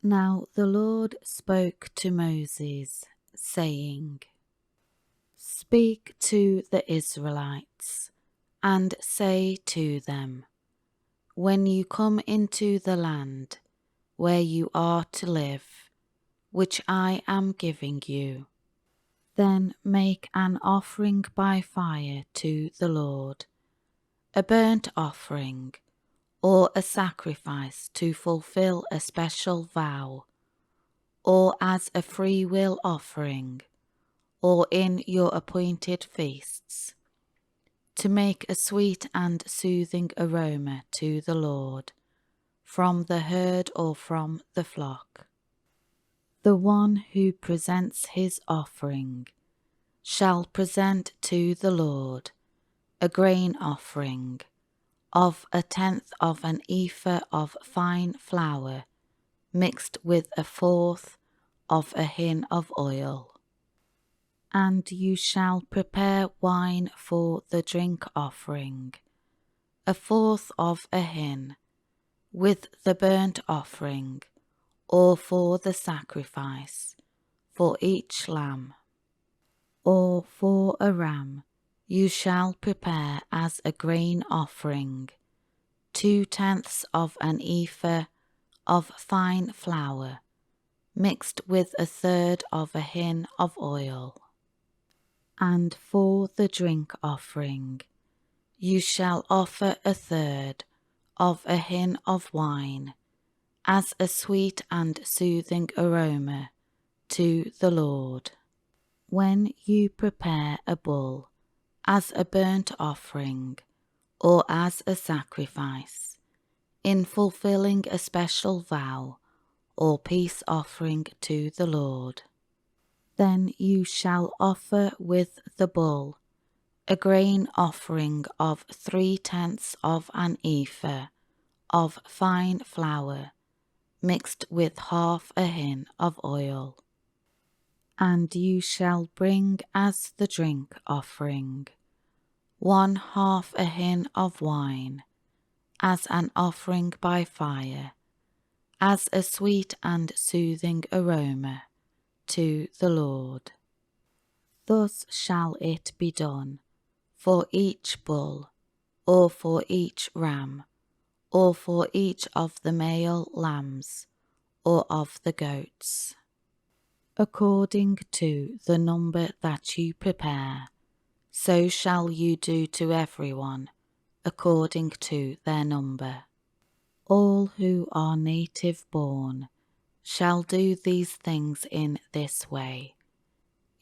Now the Lord spoke to Moses, saying, Speak to the Israelites, and say to them, When you come into the land where you are to live, which I am giving you, then make an offering by fire to the Lord, a burnt offering, or a sacrifice to fulfill a special vow, or as a freewill offering, or in your appointed feasts, to make a sweet and soothing aroma to the Lord, from the herd or from the flock. The one who presents his offering shall present to the Lord a grain offering of 1/10 of an ephah of fine flour mixed with 1/4 of a hin of oil. And you shall prepare wine for the drink offering, 1/4 of a hin, with the burnt offering, or for the sacrifice, for each lamb. Or for a ram you shall prepare as a grain offering 2/10 of an ephah of fine flour, mixed with 1/3 of a hin of oil. And for the drink offering you shall offer 1/3 of a hin of wine, as a sweet and soothing aroma to the Lord. When you prepare a bull as a burnt offering or as a sacrifice, in fulfilling a special vow or peace offering to the Lord, then you shall offer with the bull a grain offering of 3/10 of an ephah of fine flour, mixed with 1/2 a hin of oil. And you shall bring as the drink offering 1/2 a hin of wine, as an offering by fire, as a sweet and soothing aroma to the Lord. Thus shall it be done for each bull, or for each ram, or for each of the male lambs, or of the goats. According to the number that you prepare, so shall you do to everyone according to their number. All who are native born shall do these things in this way,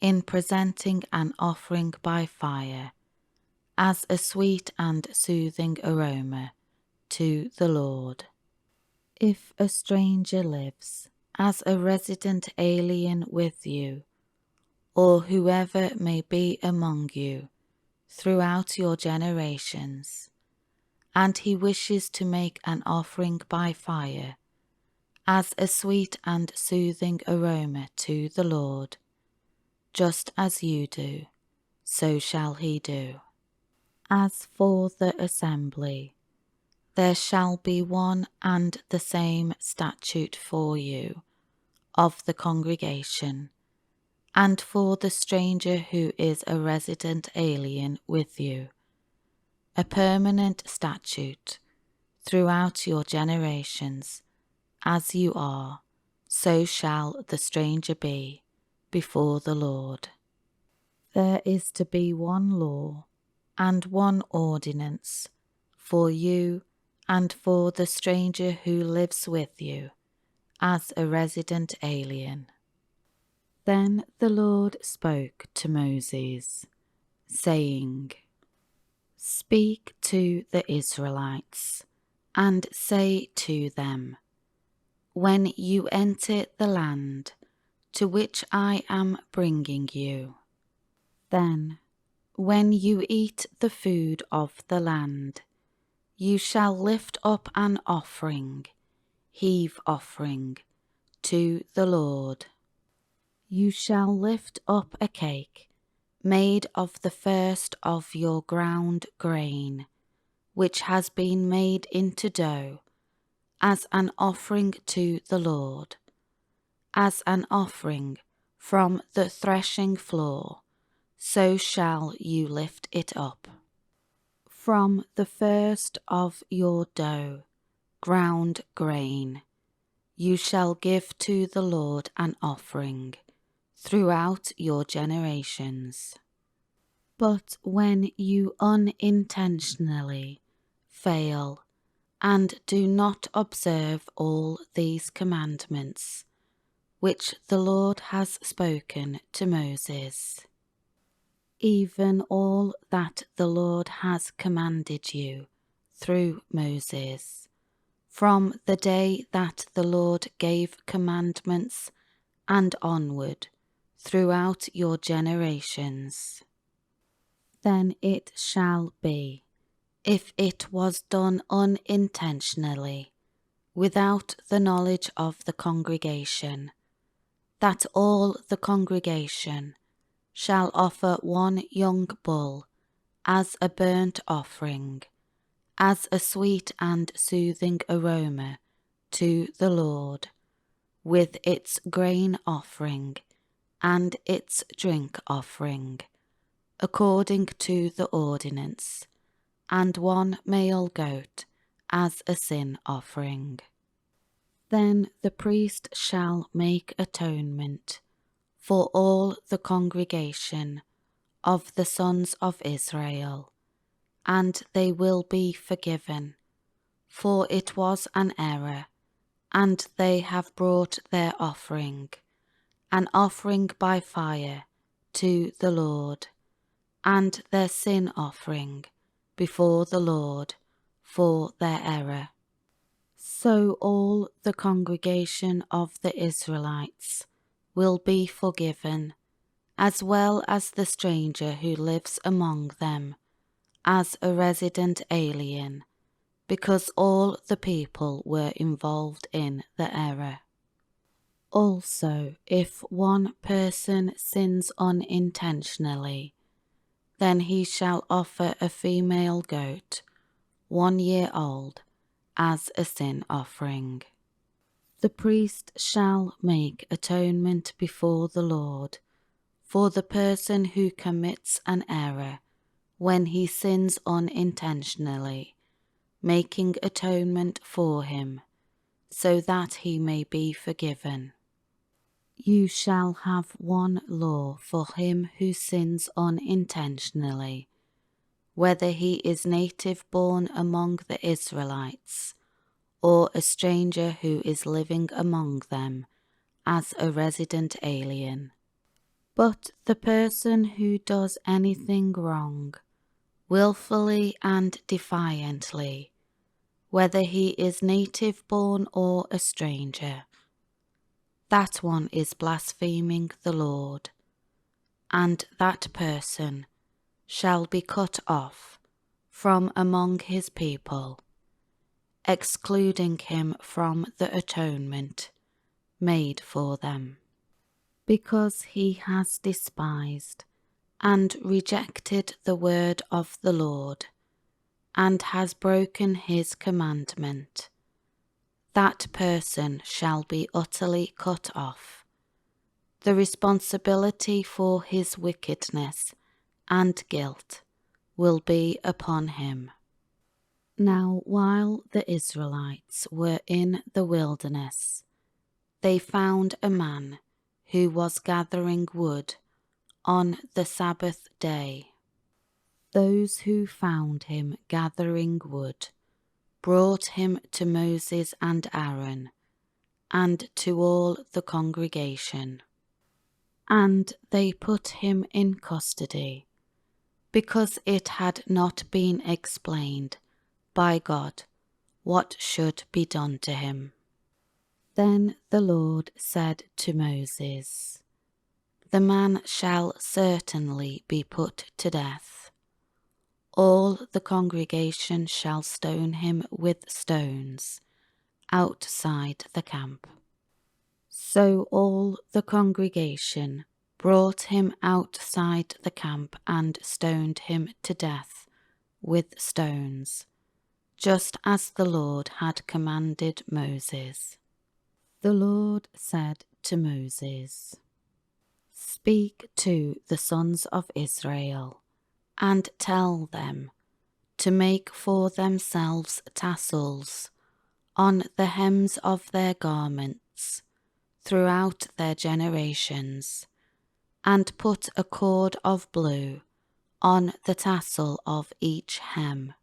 in presenting an offering by fire, as a sweet and soothing aroma to the Lord. If a stranger lives as a resident alien with you, or whoever may be among you throughout your generations, and he wishes to make an offering by fire, as a sweet and soothing aroma to the Lord, just as you do, so shall he do. As for the assembly, there shall be one and the same statute for you of the congregation, and for the stranger who is a resident alien with you, a permanent statute throughout your generations. As you are, so shall the stranger be before the Lord. There is to be one law and one ordinance for you and for the stranger who lives with you as a resident alien. Then the Lord spoke to Moses, saying, Speak to the Israelites, and say to them, When you enter the land to which I am bringing you, then when you eat the food of the land, you shall lift up an offering, heave offering, to the Lord. You shall lift up a cake made of the first of your ground grain, which has been made into dough, as an offering to the Lord, as an offering from the threshing floor, so shall you lift it up. From the first of your dough, ground grain, you shall give to the Lord an offering throughout your generations. But when you unintentionally fail and do not observe all these commandments, which the Lord has spoken to Moses, even all that the Lord has commanded you through Moses, from the day that the Lord gave commandments and onward throughout your generations, then it shall be, if it was done unintentionally, without the knowledge of the congregation, that all the congregation shall offer one young bull as a burnt offering, as a sweet and soothing aroma to the Lord, with its grain offering and its drink offering, according to the ordinance, and one male goat as a sin offering. Then the priest shall make atonement for all the congregation of the sons of Israel, and they will be forgiven, for it was an error, and they have brought their offering, an offering by fire, to the Lord, and their sin offering before the Lord for their error. So all the congregation of the Israelites will be forgiven, as well as the stranger who lives among them, as a resident alien, because all the people were involved in the error. Also, if one person sins unintentionally, then he shall offer a female goat, 1 year old, as a sin offering. The priest shall make atonement before the Lord for the person who commits an error when he sins unintentionally, making atonement for him, so that he may be forgiven. You shall have one law for him who sins unintentionally, whether he is native born among the Israelites, or a stranger who is living among them as a resident alien. But the person who does anything wrong, willfully and defiantly, whether he is native born or a stranger, that one is blaspheming the Lord, and that person shall be cut off from among his people, excluding him from the atonement made for them, because he has despised and rejected the word of the Lord, and has broken his commandment. That person shall be utterly cut off. The responsibility for his wickedness and guilt will be upon him. Now, while the Israelites were in the wilderness, they found a man who was gathering wood on the Sabbath day. Those who found him gathering wood brought him to Moses and Aaron, and to all the congregation. And they put him in custody, because it had not been explained by God what should be done to him. Then the Lord said to Moses, "The man shall certainly be put to death. All the congregation shall stone him with stones outside the camp." So all the congregation brought him outside the camp and stoned him to death with stones, just as the Lord had commanded Moses. The Lord said to Moses, "Speak to the sons of Israel, and tell them to make for themselves tassels on the hems of their garments throughout their generations, and put a cord of blue on the tassel of each hem.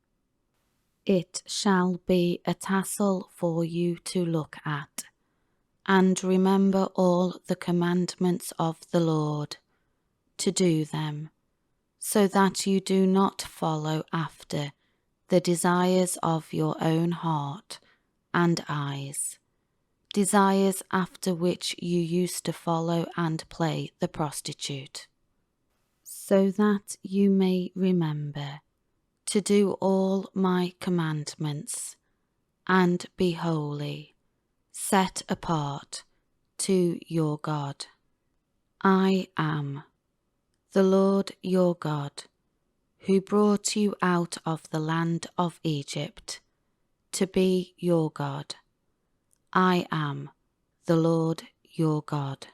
It shall be a tassel for you to look at, and remember all the commandments of the Lord, to do them, so that you do not follow after the desires of your own heart and eyes, desires after which you used to follow and play the prostitute, so that you may remember to do all my commandments and be holy, set apart to your God. I am the Lord your God, who brought you out of the land of Egypt to be your God. I am the Lord your God."